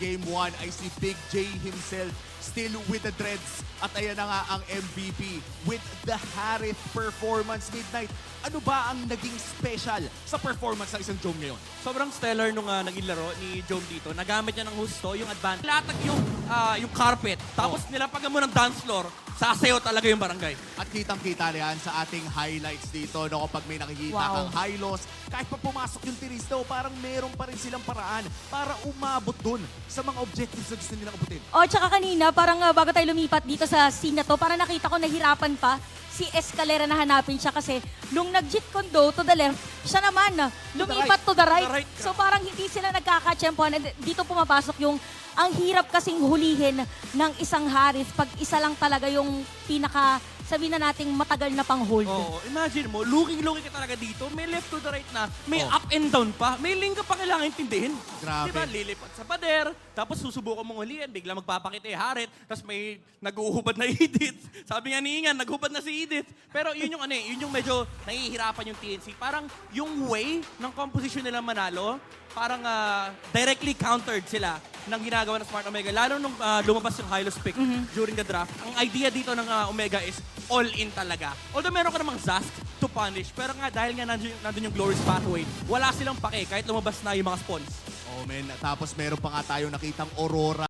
Game 1 ay si Big J himself, still with the dreads. At ayan na nga ang MVP with the Harith performance. Midnight, ano ba ang naging special sa performance ng isang Jom ngayon? Sobrang stellar nung naging laro ni Jom dito. Nagamit niya ng husto, yung advantage. Latag yung carpet, tapos nilapagan mo ng dance floor, sasayaw talaga yung barangay. At kitang-kita na yan sa ating highlights dito, no? Kapag may nakikita kang high loss, kahit pa pumasok yung Tiristo, parang meron pa rin silang paraan para umabot dun sa mga objectives na gusto nilang abutin. O, tsaka kanina, parang bago tayo lumipat dito sa scene na to, parang nakita ko nahirapan pa si Escalera na hanapin siya kasi nung nag-jeet condo to the left, siya naman lumipat to the right. So parang hindi sila nagkakatsyempohan. And dito pumapasok yung ang hirap kasing hulihin ng isang Harith pag isa lang talaga yung pinaka, sabihin na nating matagal na pang-hold. Oo, imagine mo, looking ka talaga dito, may left to the right na, may up and down pa, may link ka pa kailangan intindihin. Grabe. Diba, lilipat sa pader, tapos susubukan mong hulihan, bigla magpapakita Harith, tapos may nag-uuhubad na Edith. Sabi nga ni Ingan, nag-uhubad na si Edith. Pero yun yung yun yung medyo nahihirapan yung TNC. Parang yung way ng composition nila manalo, parang directly countered sila ng ginagawa ng Smart Omega. Lalo nung lumabas yung Hylos pick during the draft. Ang idea dito ng Omega is all-in talaga. Although meron ka namang Zask to punish, pero nga dahil nga nandun yung Glorious Pathway, wala silang pake kahit lumabas na yung mga spawns. Oh, man. Tapos meron pa nga tayo nakitang Aurora.